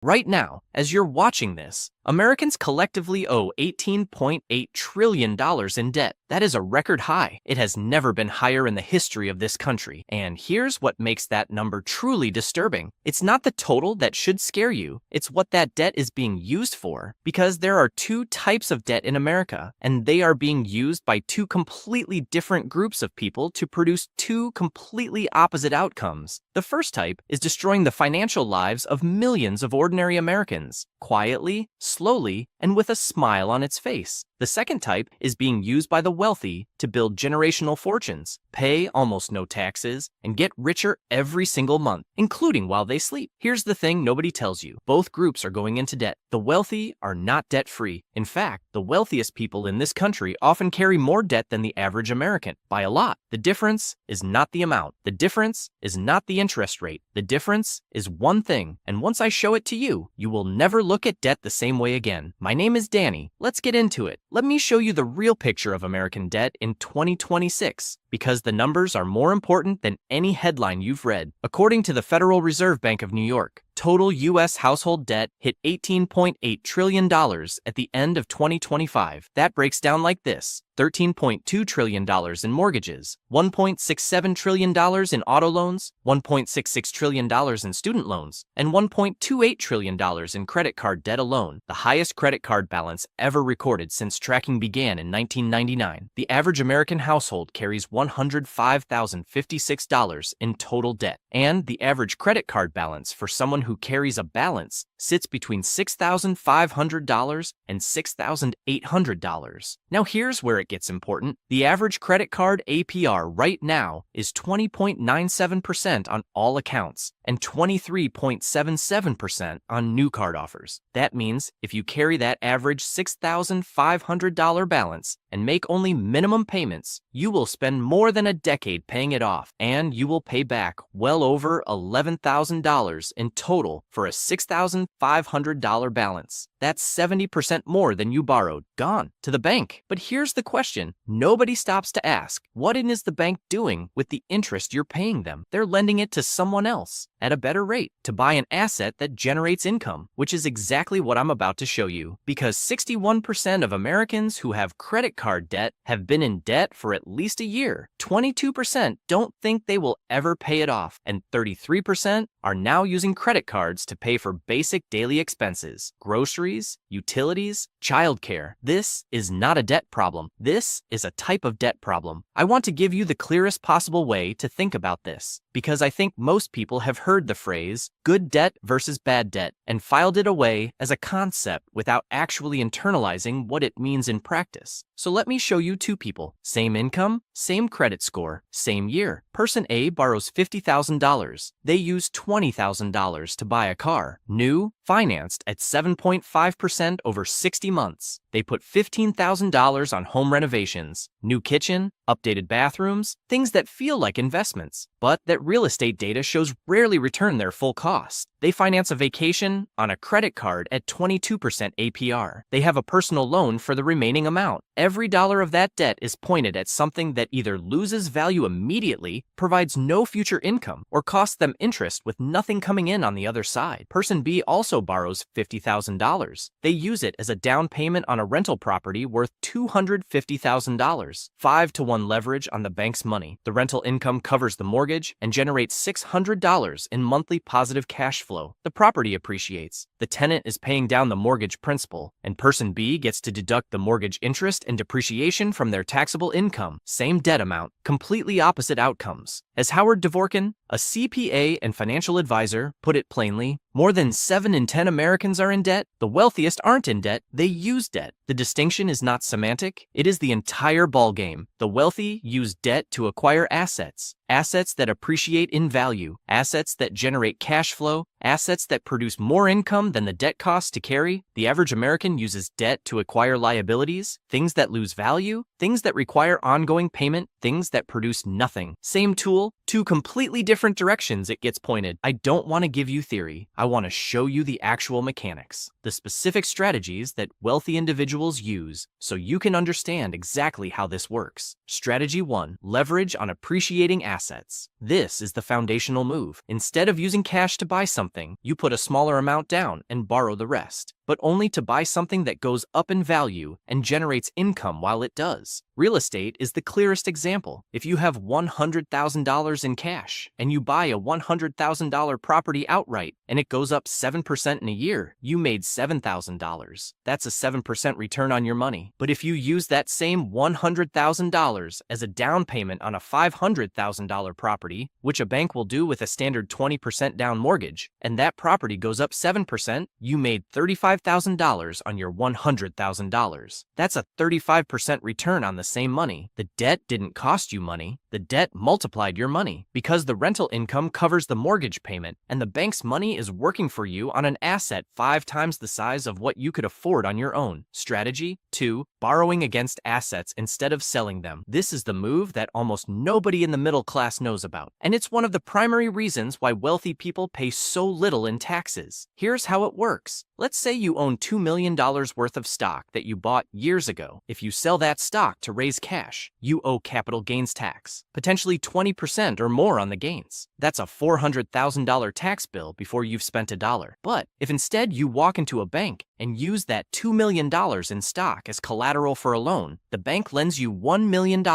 Right now, as you're watching this, Americans collectively owe $18.8 trillion in debt. That is a record high. It has never been higher in the history of this country. And here's what makes that number truly disturbing. It's not the total that should scare you. It's what that debt is being used for. Because there are two types of debt in America, and they are being used by two completely different groups of people to produce two completely opposite outcomes. The first type is destroying the financial lives of millions of ordinary Americans, quietly, slowly, and with a smile on its face. The second type is being used by the wealthy to build generational fortunes, pay almost no taxes, and get richer every single month, including while they sleep. Here's the thing nobody tells you. Both groups are going into debt. The wealthy are not debt-free. In fact, the wealthiest people in this country often carry more debt than the average American, by a lot. The difference is not the amount. The difference is not the interest rate. The difference is one thing, and once I show it to you, you will never look at debt the same way again. My name is Danny. Let's get into it. Let me show you the real picture of American debt in 2026, because the numbers are more important than any headline you've read. According to the Federal Reserve Bank of New York, total U.S. household debt hit $18.8 trillion at the end of 2025. That breaks down like this: $13.2 trillion in mortgages, $1.67 trillion in auto loans, $1.66 trillion in student loans, and $1.28 trillion in credit card debt alone, the highest credit card balance ever recorded since tracking began in 1999. The average American household carries $105,056 in total debt, and the average credit card balance for someone who carries a balance sits between $6,500 and $6,800. Now here's where it gets important. The average credit card APR right now is 20.97% on all accounts and 23.77% on new card offers. That means if you carry that average $6,500 balance and make only minimum payments, you will spend more than a decade paying it off, and you will pay back well over $11,000 in total for a $6,500 balance. That's 70% more than you borrowed, gone to the bank. But here's the question nobody stops to ask: what is the bank doing with the interest you're paying them? They're lending it to someone else at a better rate to buy an asset that generates income, which is exactly what I'm about to show you. Because 61% of Americans who have credit card debt have been in debt for at least a year. 22% don't think they will ever pay it off, and 33% are now using credit cards to pay for basic daily expenses, groceries, utilities, childcare. This is not a debt problem. This is a type of debt problem. I want to give you the clearest possible way to think about this, because I think most people have heard the phrase good debt versus bad debt and filed it away as a concept without actually internalizing what it means in practice. So let me show you two people, same income, same credit score, same year. Person A borrows $50,000. They use $20,000 to buy a car, new, financed at 7.5% over 60 months. They put $15,000 on home renovations, new kitchen, updated bathrooms, things that feel like investments, but that real estate data shows rarely return their full cost. They finance a vacation on a credit card at 22% APR. They have a personal loan for the remaining amount. Every dollar of that debt is pointed at something that either loses value immediately, provides no future income, or costs them interest with nothing coming in on the other side. Person B also borrows $50,000. They use it as a down payment on a rental property worth $250,000. 5-to-1 leverage on the bank's money. The rental income covers the mortgage and generates $600 in monthly positive cash flow. The property appreciates. The tenant is paying down the mortgage principal, and person B gets to deduct the mortgage interest and depreciation from their taxable income. Same debt amount, completely opposite outcomes. As Howard Dvorkin, a CPA and financial advisor, put it plainly, more than 7 in 10 Americans are in debt. The wealthiest aren't in debt, they use debt. The distinction is not semantic, it is the entire ballgame. The wealthy use debt to acquire assets. Assets that appreciate in value, assets that generate cash flow, assets that produce more income than the debt costs to carry. The average American uses debt to acquire liabilities, things that lose value, things that require ongoing payment, things that produce nothing. Same tool, two completely different different directions it gets pointed. I don't want to give you theory. I want to show you the actual mechanics, the specific strategies that wealthy individuals use so you can understand exactly how this works. Strategy 1. Leverage on appreciating assets. This is the foundational move. Instead of using cash to buy something, you put a smaller amount down and borrow the rest, but only to buy something that goes up in value and generates income while it does. Real estate is the clearest example. If you have $100,000 in cash and you buy a $100,000 property outright and it goes up 7% in a year, you made $7,000. That's a 7% return on your money. But if you use that same $100,000 as a down payment on a $500,000 property, which a bank will do with a standard 20% down mortgage, and that property goes up 7%, you made $35,000 on your $100,000. That's a 35% return on the same money. The debt didn't cost you money. The debt multiplied your money because the rental income covers the mortgage payment and the bank's money is working for you on an asset 5 times the size of what you could afford on your own. Strategy 2. Borrowing against assets instead of selling them. This is the move that almost nobody in the middle class knows about, and it's one of the primary reasons why wealthy people pay so little in taxes. Here's how it works. Let's say you own $2 million worth of stock that you bought years ago. If you sell that stock to raise cash, you owe capital gains tax, potentially 20% or more on the gains. That's a $400,000 tax bill before you've spent a dollar. But if instead you walk into a bank and use that $2 million in stock as collateral for a loan, the bank lends you $1 million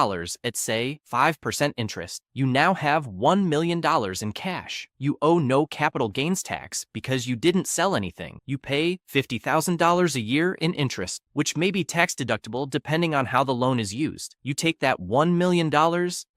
at, say, 5% interest. You now have $1 million in cash. You owe no capital gains tax because you didn't sell anything. You pay $50,000 a year in interest, which may be tax deductible depending on how the loan is used. You take that $1 million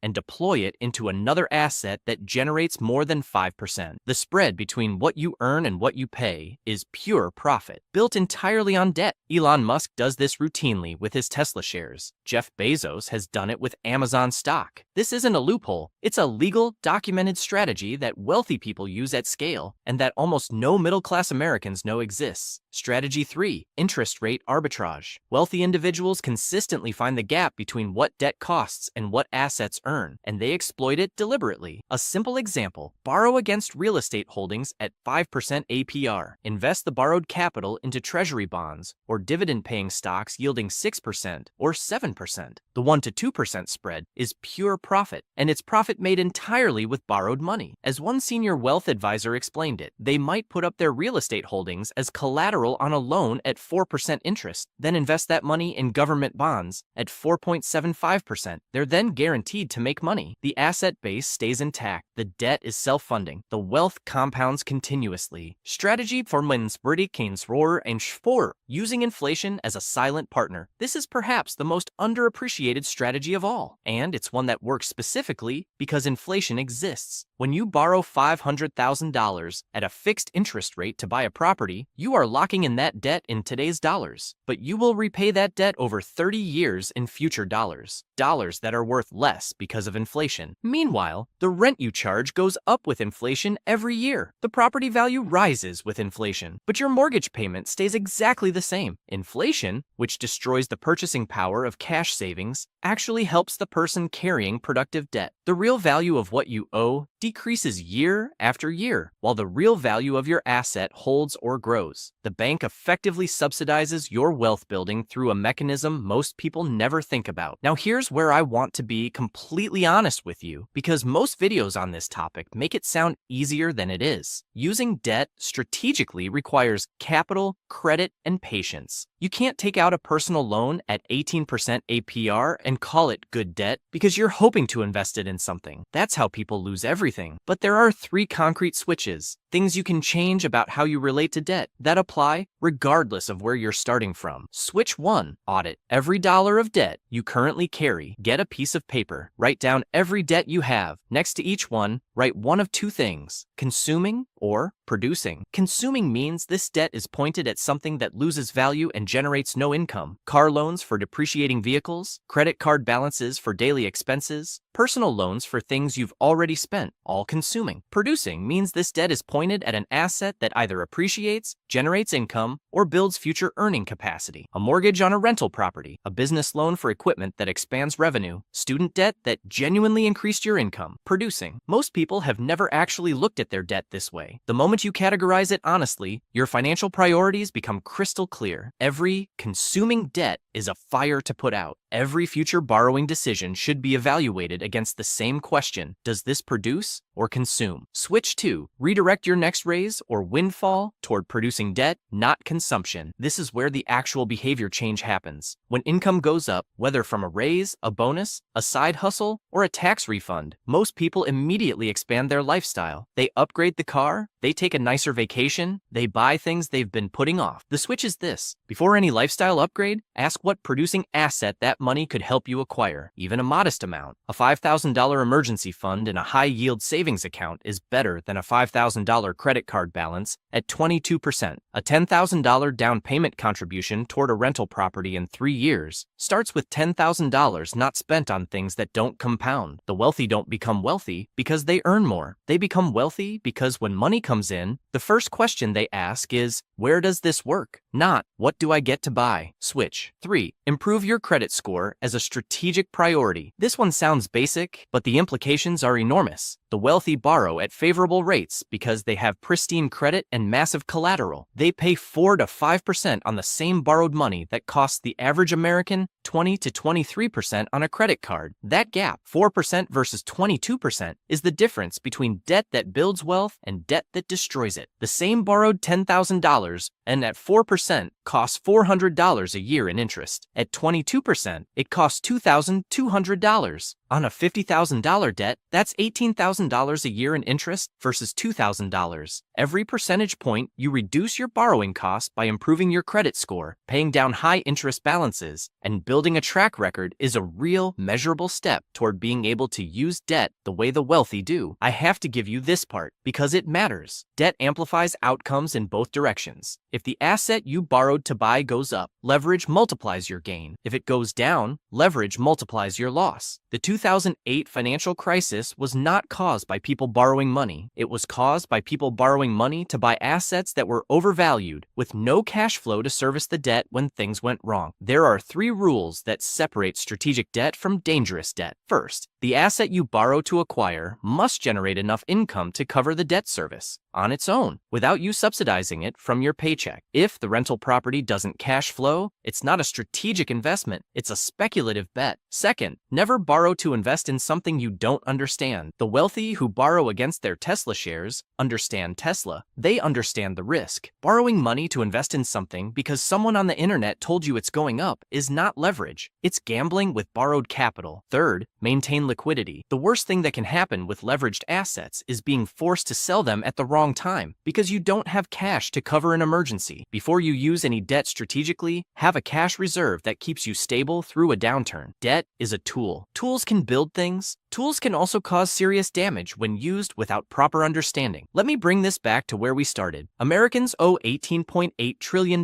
and deploy it into another asset that generates more than 5%. The spread between what you earn and what you pay is pure profit, built entirely on debt. Elon Musk does this routinely with his Tesla shares. Jeff Bezos has done it with Amazon stock. This isn't a loophole. It's a legal, documented strategy that wealthy people use at scale and that almost no middle-class Americans know exists. Strategy 3. Interest rate arbitrage. Wealthy individuals consistently find the gap between what debt costs and what assets earn, and they exploit it deliberately. A simple example: borrow against real estate holdings at 5% APR. Invest the borrowed capital into treasury bonds or dividend-paying stocks yielding 6% or 7%. The 1 to 2% spread is pure profit, and it's profit made entirely with borrowed money. As one senior wealth advisor explained it, they might put up their real estate holdings as collateral on a loan at 4% interest, then invest that money in government bonds at 4.75%. They're then guaranteed to make money. The asset base stays intact. The debt is self-funding. The wealth compounds continuously. Strategy for roar and spore. Using inflation as a silent partner. This is perhaps the most underappreciated strategy of all, and it's one that works specifically because inflation exists. When you borrow $500,000 at a fixed interest rate to buy a property, you are locking in that debt in today's dollars, but you will repay that debt over 30 years in future dollars that are worth less because of inflation. Meanwhile, the rent you charge goes up with inflation every year. The property value rises with inflation, but your mortgage payment stays exactly the same. Inflation, which destroys the purchasing power of cash savings, actually helps the person carrying productive debt. The real value of what you owe decreases year after year, while the real value of your asset holds or grows. The bank effectively subsidizes your wealth building through a mechanism most people never think about. Now here's where I want to be completely honest with you, because most videos on this topic make it sound easier than it is. Using debt strategically requires capital, credit, and patience. You can't take out a personal loan at 18% APR and call it good debt because you're hoping to invest it in something. That's how people lose everything. But there are 3 concrete switches, things you can change about how you relate to debt, that apply regardless of where you're starting from. Switch 1. Audit every dollar of debt you currently carry. Get a piece of paper. Write down every debt you have. Next to each one, write one of 2 things: consuming or producing. Consuming means this debt is pointed at something that loses value and generates no income. Car loans for depreciating vehicles, credit card balances for daily expenses, personal loans for things you've already spent, all consuming. Producing means this debt is pointed at an asset that either appreciates, generates income, or builds future earning capacity. A mortgage on a rental property, a business loan for equipment that expands revenue, student debt that genuinely increased your income. Producing. Most people people have never actually looked at their debt this way. The moment you categorize it honestly, your financial priorities become crystal clear. Every consuming debt is a fire to put out. Every future borrowing decision should be evaluated against the same question: does this produce or consume? Switch to redirect your next raise or windfall toward producing debt, not consumption. This is where the actual behavior change happens. When income goes up, whether from a raise, a bonus, a side hustle, or a tax refund, most people immediately expand their lifestyle. They upgrade the car, they take a nicer vacation, they buy things they've been putting off. The switch is this: before any lifestyle upgrade, ask what producing asset that money could help you acquire, even a modest amount. A $5,000 emergency fund in a high-yield savings account is better than a $5,000 credit card balance at 22%. A $10,000 down payment contribution toward a rental property in 3 years starts with $10,000 not spent on things that don't compound. The wealthy don't become wealthy because they earn more. They become wealthy because when money comes in, the first question they ask is, where does this work? Not, what do I get to buy? Switch. 3. Improve your credit score as a strategic priority. This one sounds basic, but the implications are enormous. The wealthy borrow at favorable rates because they have pristine credit and massive collateral. They pay 4 to 5% on the same borrowed money that costs the average American 20 to 23% on a credit card. That gap, 4% versus 22%, is the difference between debt that builds wealth and debt that destroys it. The same borrowed $10,000 and at 4% costs $400 a year in interest. At 22%, it costs $2,200. On a $50,000 debt, that's $18,000 a year in interest versus $2,000. Every percentage point, you reduce your borrowing costs by improving your credit score, paying down high interest balances, and building a track record is a real, measurable step toward being able to use debt the way the wealthy do. I have to give you this part because it matters. Debt amplifies outcomes in both directions. If the asset you borrowed to buy goes up, leverage multiplies your gain. If it goes down, leverage multiplies your loss. The 2008 financial crisis was not caused by people borrowing money. It was caused by people borrowing money to buy assets that were overvalued, with no cash flow to service the debt when things went wrong. There are 3 rules that separate strategic debt from dangerous debt. First, the asset you borrow to acquire must generate enough income to cover the debt service on its own, without you subsidizing it from your paycheck. If the rental property doesn't cash flow, it's not a strategic investment, it's a speculative bet. Second, never borrow to invest in something you don't understand. The wealthy who borrow against their Tesla shares understand Tesla. They understand the risk. Borrowing money to invest in something because someone on the internet told you it's going up is not leverage. It's gambling with borrowed capital. Third, maintain liquidity. The worst thing that can happen with leveraged assets is being forced to sell them at the wrong time because you don't have cash to cover an emergency. Before you use any debt strategically, have a cash reserve that keeps you stable through a downturn. Debt is a tool. Tools can build things. Tools can also cause serious damage when used without proper understanding. Let me bring this back to where we started. Americans owe $18.8 trillion.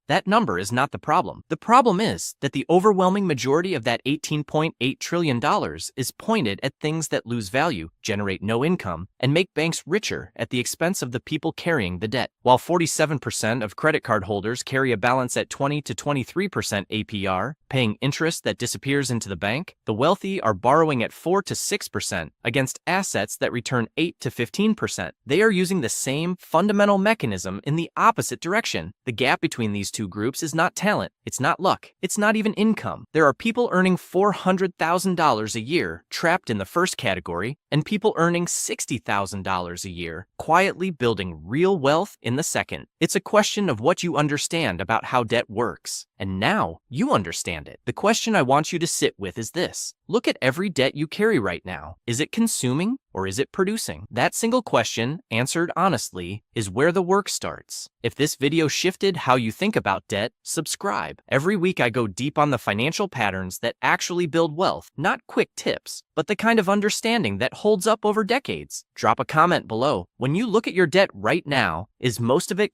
That number is not the problem. The problem is that the overwhelming majority of that $18.8 trillion is pointed at things that lose value, generate no income, and make banks richer at the expense of the people carrying the debt. While 47% of credit card holders carry a balance at 20 to 23% APR, paying interest that disappears into the bank, the wealthy are borrowing at 4 to 6% against assets that return 8 to 15%. They are using the same fundamental mechanism in the opposite direction. The gap between these two groups is not talent, it's not luck, it's not even income. There are people earning $400,000 a year trapped in the first category, and people earning $60,000 a year quietly building real wealth in the second. It's a question of what you understand about how debt works. And now you understand it. The question I want you to sit with is this. Look at every debt you carry right now. Is it consuming or is it producing? That single question, answered honestly, is where the work starts. If this video shifted how you think about debt, subscribe. Every week I go deep on the financial patterns that actually build wealth, not quick tips, but the kind of understanding that holds up over decades. Drop a comment below. When you look at your debt right now, is most of it